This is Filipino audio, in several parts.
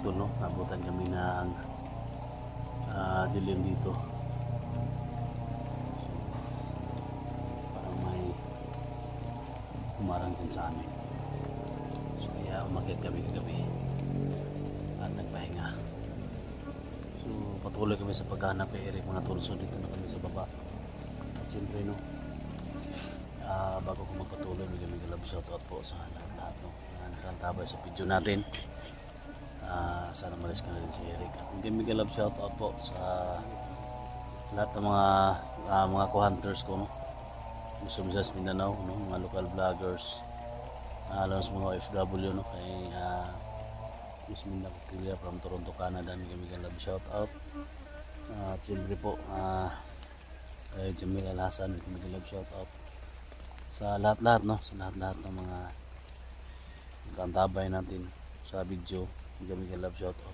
tol, no? Nabutan kami ng dilim dito. So, parang may umarang din sa amin. So kaya umakyat kami kagabi at nagpahinga. So patuloy kami sa paghahanap kay Eric mga tol. So dito na kami sa baba. At siyempre, no, bago ko magpatuloy, may love shoutout po sa lahat, no, na nakantabay sa video natin. Sana malis ka na rin si Eric. At may love shoutout po sa lahat ng mga co-hunters ko, no, Luzon, Visayas, Mindanao, no, mga local vloggers, lalo sa mga OFW, no, kay Miss Minda Kukilia from Toronto, Canada. May love shoutout. At siyempre po kay Jamil Alhasan, may love shoutout sa lahat-lahat, no, sa lahat-lahat ng mga kantabay natin sa video. May love shoutout.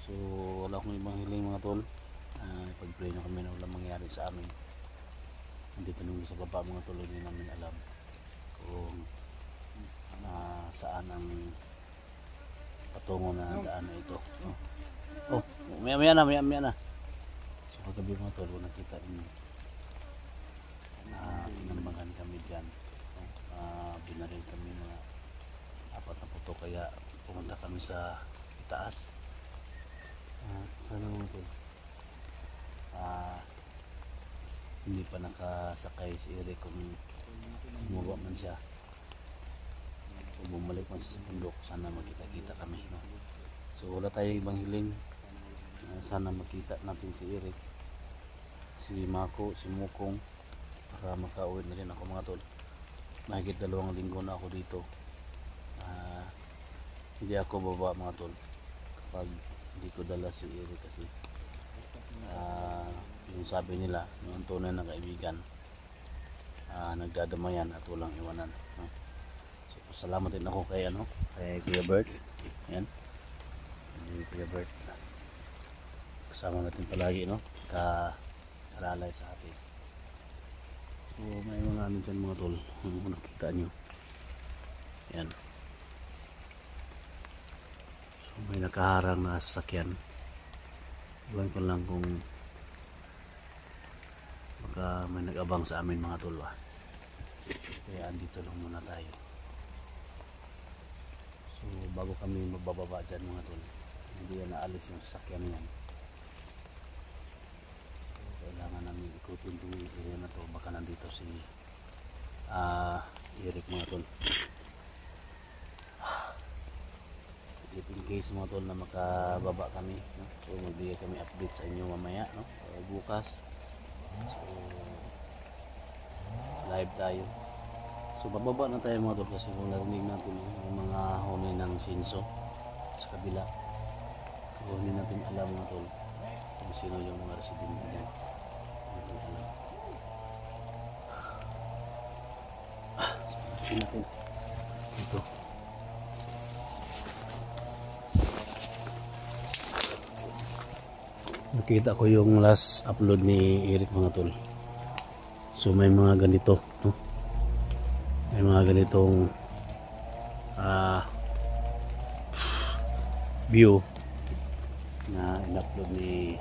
So wala akong ibang hiling mga tol. Ipag-pray na kami na walang mangyari sa amin. Nandito nung sa baba mga tol, hindi namin alam kung saan ang patungo na daan na ito. Oh, maya na. So kagabi mga tol, kung nakita niyo, pinambangan kami dyan. Binaril kami mga 4 na puto, kaya pumunta kami sa itaas. Sana mga tol, hindi pa nakasakay si Eric. Kung bumaba man siya, kung bumalik man siya sa bundok, sana magkita-kita kami, no? So wala tayong ibang hiling. Sana makita natin si Eric, si Mako, si Mukong, para makauwi na rin ako mga tol. Mahigit 2 linggo na ako dito. Hindi ako baba mga tol kapag hindi ko dala si Eric, kasi yung sabi nila, yung tunay na kaibigan, nagdadamayan at walang iwanan, no? So salamat din ako kay Kuya Bert. Yan, Kuya Bert, kasama natin palagi, no, kalalay sa atin. So may mga dyan mga tol, kung nakita nyo, yan. So may nakaharang na sasakyan. Iwan ko lang kung baka may nag-abang sa amin mga tol, kaya andito lang muna tayo. So bago kami mabababa dyan mga tol, hindi yan naalis yung sasakyan yan. Kailangan namin ikutin itong area na to. Baka nandito si Eric mga tol. In case mga tol na makababa kami, no? So magbigay kami update sa inyo mamaya, no? Bukas. So live tayo. So bababa na tayo mga tol, kasi kung narinig natin yung mga huni ng sinso sa kabila, so hindi natin alam mga tol kung sino yung mga residente dyan. So natin ito. Nakita ko yung last upload ni Eric mga tol. So may mga ganito, no? May mga ganitong view na in-upload ni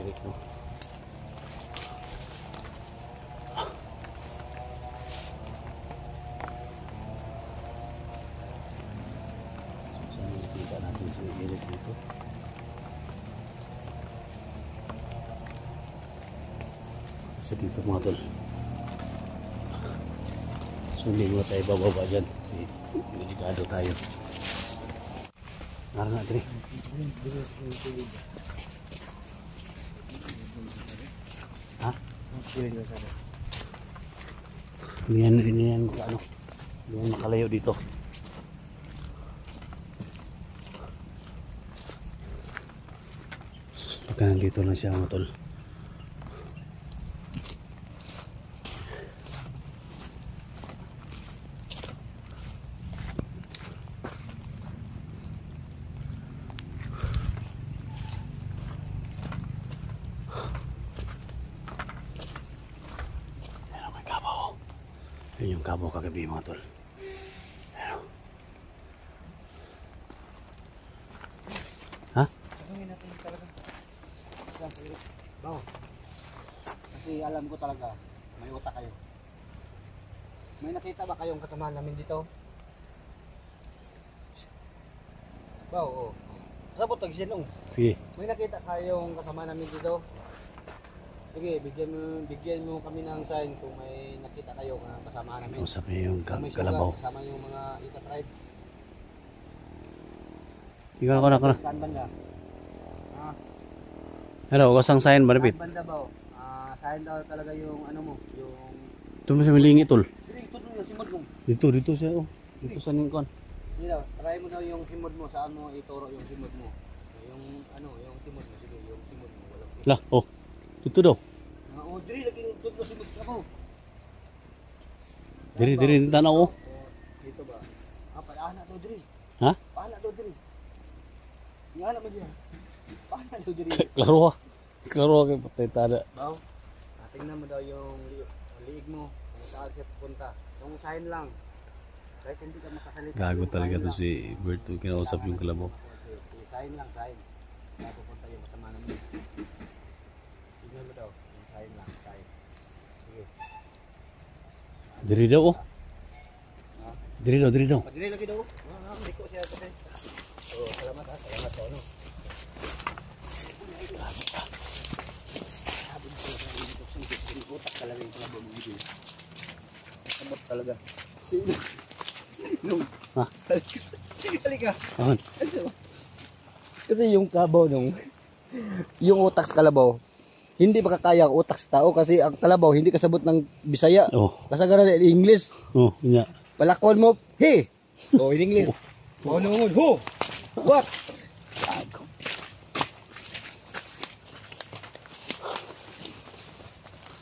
Eric, no? So sana nakita natin si Eric dito. Kasi dito mga tol, so hindi mo tayo bababa dyan kasi delikado tayo. Nara natin eh. Ha? Hindi yan makalayo dito. Baka nandito lang siya mga tol. Yun yung kabo kagabi mga tol. Bao. Kasi alam ko talaga, may utak kayo. May nakita ba kayong kasamahan namin dito? Bao, oh. Sabot tag sinong. Sige. May nakita kayong kasama namin dito? Sige, bigyan mo kami ng sign kung may nakita kayo na kasama namin. Usap niya yung Kung may kalabaw. sugat, kasama yung mga Ika tribe. Ikaw na ko na. Saan banda? Hello, kasang sign maripit. Saan banda ba? Sign daw talaga yung ano mo, yung... Ito mo sa milingi tol. Sige, ito na simod mo. Dito siya oh. Dito sa ningkon. Sige daw, try mo daw yung simod mo. Saan mo ituro yung simod mo? Yung ano, yung simod mo. Sige, yung simod mo. Walang... Lah, oh. Dito daw. Oh, diri lagi yung tutlo simod ka mo. Diri tanaw oh. Dito ba? Paana daw diri. Ha? Paana daw diri. Ngala mo diyan. Paana daw diri. Klaro ah. Klaro kay patay tada. Baw. Tingnan mo daw yung liig mo. Kung saan siya pupunta. Yung sign lang. Kahit hindi ka makasalita. Gago talaga to si Berto, kinausap yung kalabaw. Sign lang, sign. Kaya pupunta yung kasama namin. Tingnan mo daw. Yung sign lang, sign. Sige. Diri daw oh. Diri daw. Madali lagi daw. Hindi ko siya kasi. Oh, salamat ha. Salamat po. Ano? Sabi ko sa inyo ko sa utak talaga yung mga bomong video. Sabot talaga. Sino? Nung. Ha? Halika. Ahon. Kasi yung kabaw nung yung utak sa kalabaw hindi makakaya ang utak sa tao kasi ang kalabaw hindi kasabot ng Bisaya. Oh. Kasagaran ng English. Oh, nya. Palakon mo, hey! Oh, in English. Oh, no, who? What?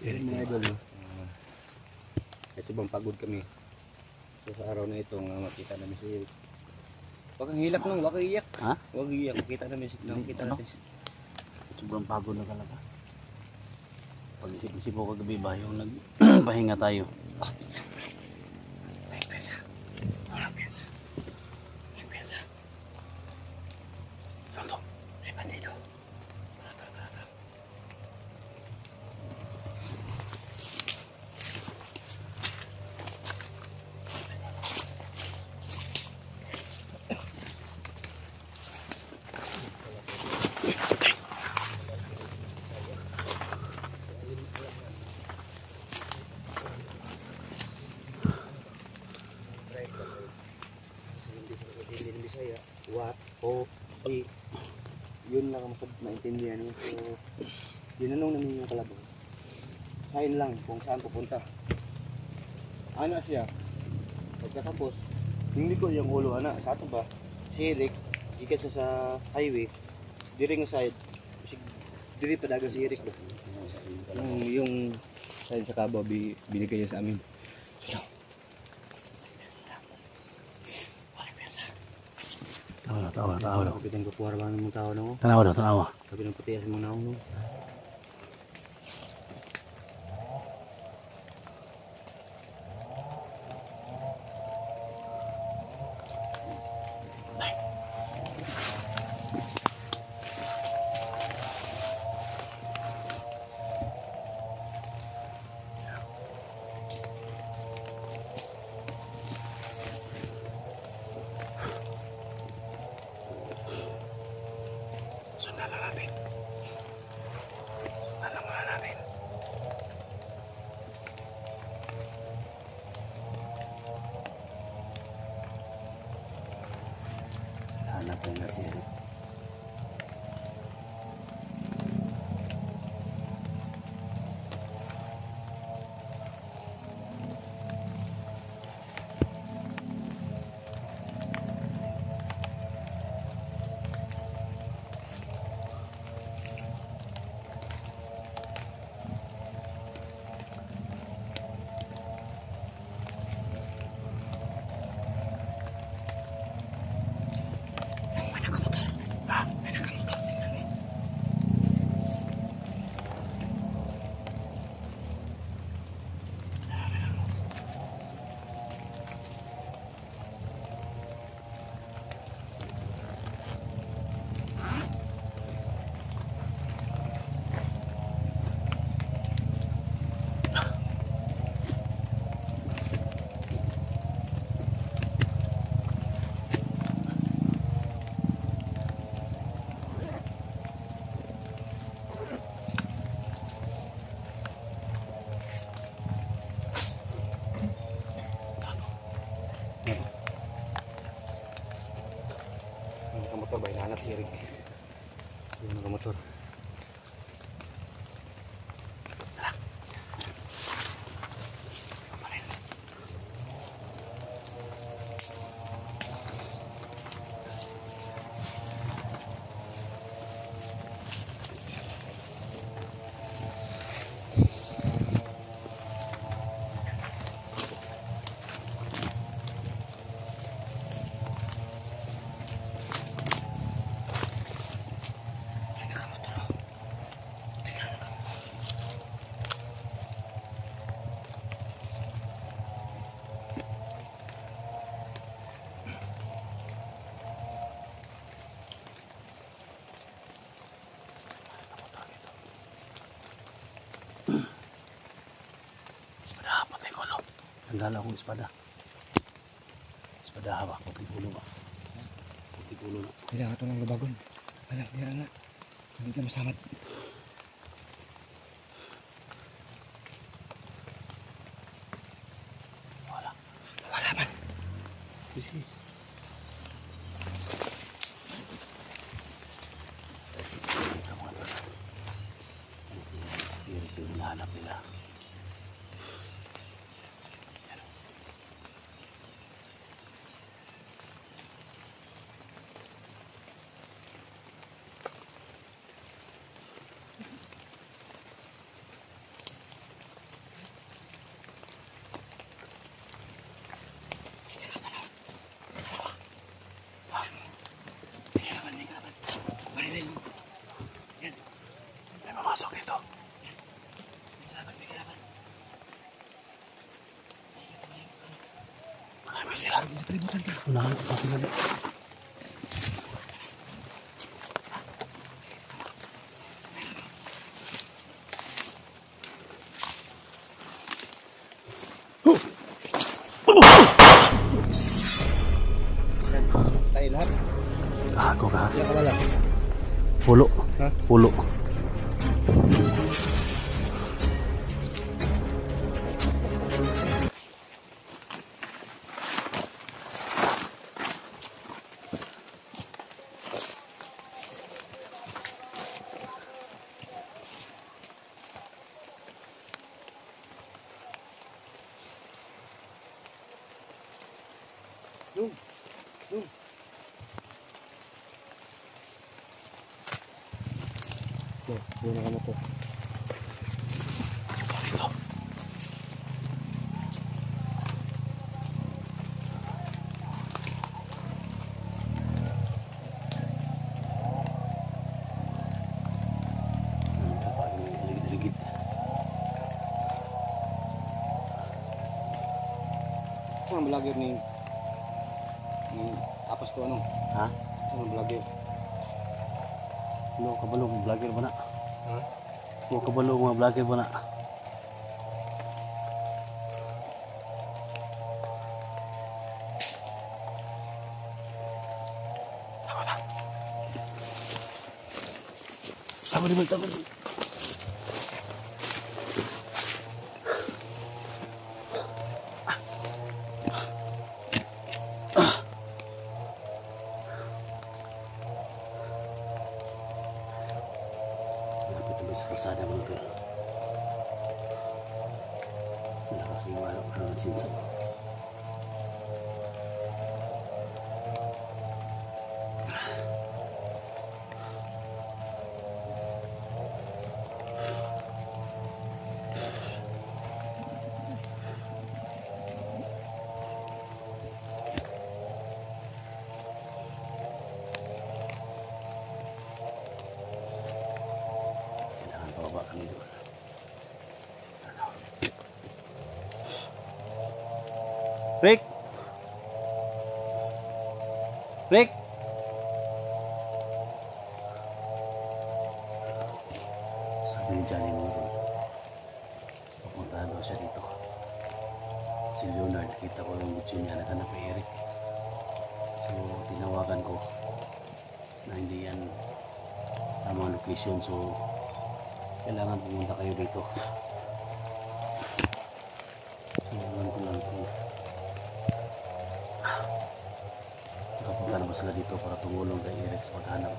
Mga idol, ito bang pagod kami. So, sa araw na ito, makita namin si Eric. Huwag kang hilak nung, huwag kang iyak. Ha? Huwag kang iyak, makita namin si nakikita Ano? natin. Sobrang pagod na talaga. Pag-isip-isip ko kagabi ba yung nagpahinga tayo. What? O, di. Yun lang ang maintindihan niyo. So, dinanong namin yung kalabaw. Sign lang kung saan pupunta. Ana siya. Pagkatapos, hindi ko yung ulo ana. Sa ato ba? Si Eric, ikat siya sa highway. Diri nga side. Diri padaga si Eric ba? Yung sign sa kabaw, binigay niya sa amin. Tawa daw. Kapit ang kapuwar ba ng mga tao na mo? Tanawa. Kapit ang puti sa mga naon no? Sundan lang natin. Hanap ko na si Eric. motor ba? Hinahanap si Eric. Yung nakamotor. Espada, patay ko, no? Nanggala akong espada. Espada hawak, patay ko, no? Patay ko, no? Kailangan ito ng lubagon. Wala, kaya na. Hindi ka masamat. Wala. Wala man. Sige. Ito mga ito. Ito yung hinahanap nila. May mamasok dito. Marami sila. Unahan ko pati nalit. Tayo lahat. Ako ka. Siya ka wala. Pulo. Ha? Pulo. Doon. Doon. Doon nakamotor. Dito. Ligid-ligid. Saan ang vlogger ni Apas to ano? Ha? Saan ang vlogger? Lo kabalong vlogger ba na? Ha? Lo kabalong mga vlogger ba na? Sama di balik tangan. Malapit tuloy sa kalsada mga tol. Malakas yung ano ng sinso. Kailangan pababa kami doon. Ano? Rick! Rick! Sabi ni Johnny mo doon. Papuntahan daw siya dito. Si Leonard, nakita ko yung video niya, naghanap kay Eric. So, tinawagan ko na hindi yan tamang location. So, kailangan pumunta kayo dito. So, alam ko lang kung nakapunta na ba Sumama sila dito para tumulong kay Eric sa paghanap.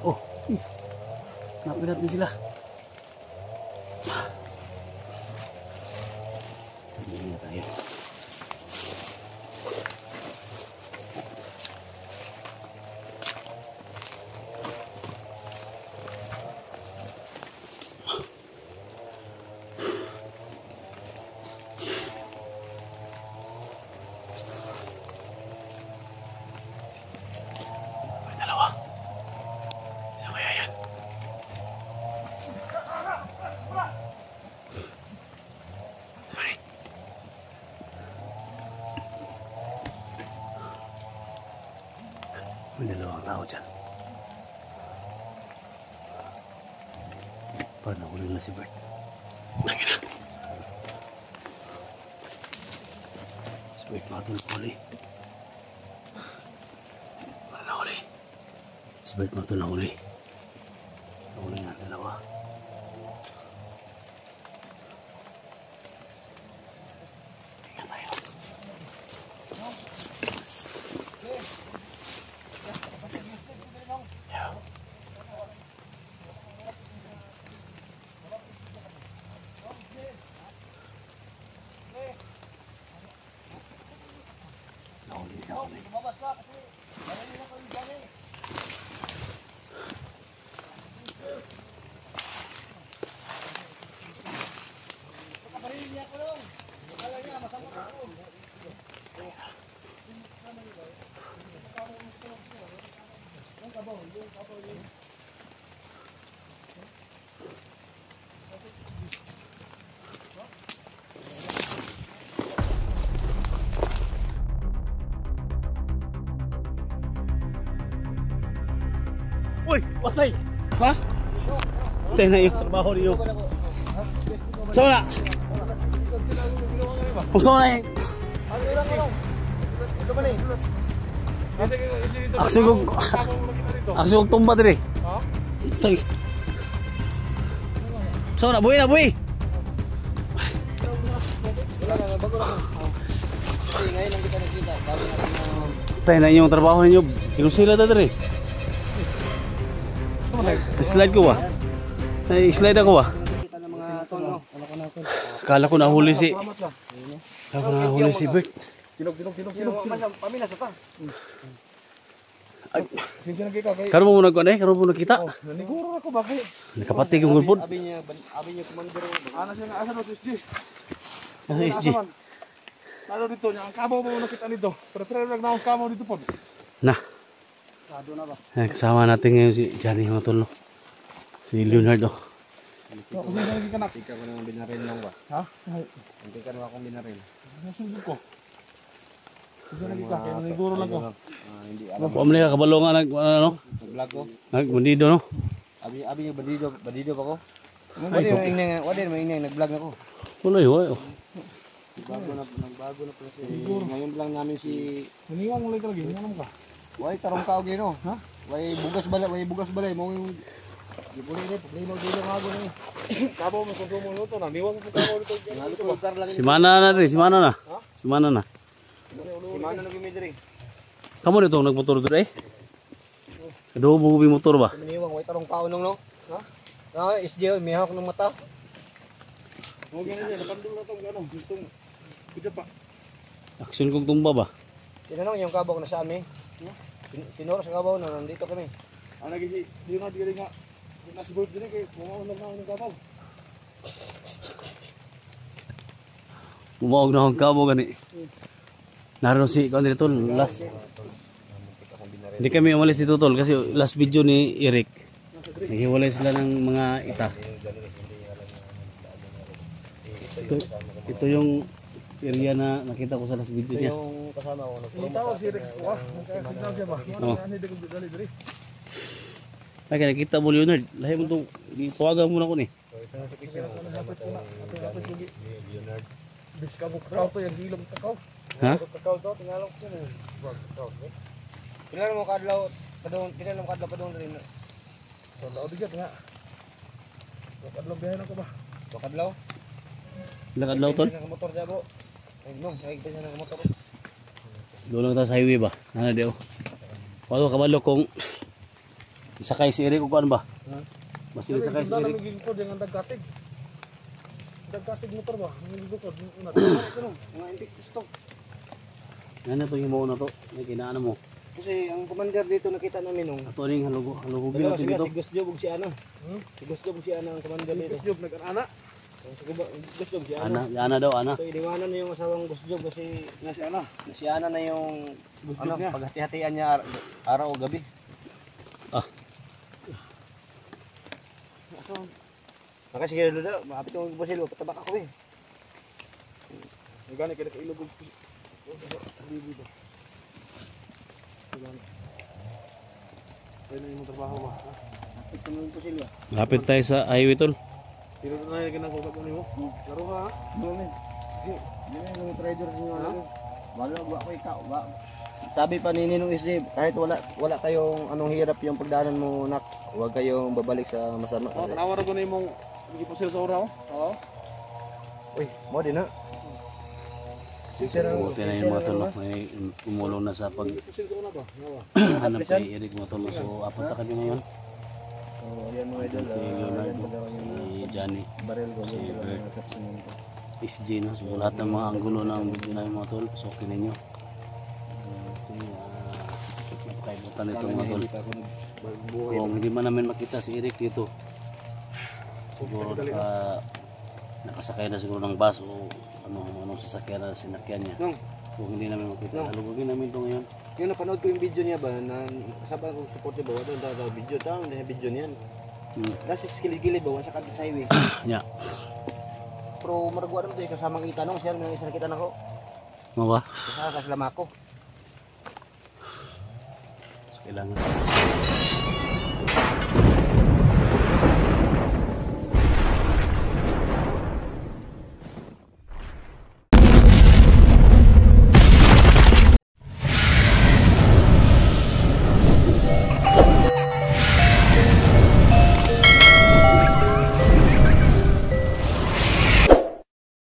Oh, hanapin natin sila. Hindi na tayo. May dalawa. Sino kaya yan? Sorry. May dalawang tao dyan. Parang nahuli na si Bert. Lagi na. Si Bert matulog-huli. Parang nahuli. Si Bert matulog-huli. Nahuli na ang dalawa. Tingnan tayo. Yeah. Nahuli. Uy, watay! Ha? Tayo na yung trabaho niyo. Saan na? Kung saan na yung... Aksugog tumba diri. Tay. Saan na? Buhay na, buhay! Tayo na yung trabaho ninyo. Inusila na diri. Slide ko ba? Slide ako ba? Kita ng mga tono. Kala ko nahuli si Bert. Tinog. Pamila sa ta. Ay, Sinsin na kita kay. karon mo nakita. Naniguro ako ba kay? Nakapatig yung gulpod. Abi niya komandero. Ana siya nga asa no SG. Ano SG? Nado dito niya ang kabaw mo nakita nito. Pero lang na ang kabaw dito pod. Na. Sado na ba? Kasama natin ngayon si Johnny Matulno. Si Leonardo. Kasi lagi ka nak. Ikaw ko nang binaril lang ba? Ha? Hindi ka na akong binaril. Nasundo ko. Kasi lagi ka kaya naniguro lang ko. Hindi alam. Pamili ka kabalo nga ano? Vlog ko. Bandido no? Abi yung bandido pa ko. Wala maingay nag-vlog na ko. Wala yun. Nagbago na pala si. Ngayon lang namin si. Maniwang mo lang talaga. Ano ka? Way tarong ka og no. Ha? Way bugas balay mo yung gipuli ni problema dito nga go ni. Kabaw mo konsumo luto na. Niwang mo kabaw dito. Si Mana na. Si Mana na. Si Mana nagimidri. Kamu dito nagmotor dito eh? Kaduho mo yung motor ba? Maniwang way tarong kao nung no. Ha? Ah, SJ may hawak ng mata. Mo gani niya napandul na tong ganong gustong. Kuda pa. Action kong tumba ba? Tinanong yung kabaw na sa amin. Tinuro sa kabaw na nandito kami. Ang lagi si Leonardo galing nga. Sinasibot din kay bumaon na ng kabaw. Bumaog na akong kabo gani. Naroon si Kau dito last. Hindi kami umalis dito tol kasi last video ni Eric. Naghiwalay sila ng mga ita. Ito yung area na nakita ko sa last video niya. Yung kasama ko. Tawag si Rex ko ah. Nagkasignal siya ba? Ano dito ko dali dali. Ay kaya nakita mo Leonard. Lahi mo itong tawagan mo na ko ni. Leonard. Bis ka bukaw to yung hilong takaw. Ha? Takaw to tingalong ko siya. Tinalo mo kadlaw pa doon rin. So laod digat nga. Kadlaw biyahe ko ba? Kadlaw. Lakad law tol? Nang motor siya bro. Ay no, nagigit siya ng motor. Doon lang tayo sa highway ba? Nana di oh. Paano kabalo kung isakay si Eric o kuan ba? Ha? Mas isakay si Eric. Namigil ko dengan dagkatig. Dagkatig motor ba? Namigil ko. Mga impictus to. Yan na to yung mo na to. May kinaano mo. Kasi ang commander dito nakita namin nung Ato ring halugugin dalawa natin sila, dito. si Gus Job ug si Ana. Si Gus Job ug si Ana ang commander dito. Gus Job nag-ana. Si Gus Job si Ana, Ana. Ana daw, Ana. So iniwanan na yung asawang Gus Job kasi Na si ana. si Ana na yung Gus Job ano, niya. paghati-hatian niya araw o gabi. Ah. So, nakasiguro daw, mapit yung busil, patabak ako eh. Gani kaya kailog og bibi ba. Kaya na yung trabaho ba? Mapit yung busil ba? Lapit tayo sa highway tol. Tiro na yung ginagawa ko nimo. Laro ha. Doon yun yung treasure niyo ano. Wala ba ko ikaw ba? Sabi pa ni Ninong SJ, kahit wala kayong anong hirap yung pagdaanan mo nak, huwag kayong babalik sa masama. Oh, tanawa ra ko na imong gipusil sa oraw. Oo. Uy, mo din ha. Buti na yung mga tol. No? May tumulong na sa Gipusil ko na ba? Nawa. paghanap kay Eric mga tol. So apat na kami ngayon. Oh, yan mo idol. Si Leonardo, si Johnny, Barel ko si Bert, SG no. So lahat ng mga anggulo ng video namin mga tol. So okay ninyo. Si napakaibutan nito mga tol. Kung hindi man namin makita si Eric dito, siguro nakasakay na siguro ng bus o anong sasakyan na sinakyan niya. Nung, Kung hindi namin makita, alugugin namin ito ngayon. yung napanood ko yung video niya ba, na kasama ko support niya ba, wala daw video, tama na video niyan. Kasi skilid-gilid ba, sa kanto sa highway. Yeah. Pero maragwa naman tayo kasamang itanong siya, nang isa nakita na ko. Ano ba? Kasama ka sila mako. Kailangan.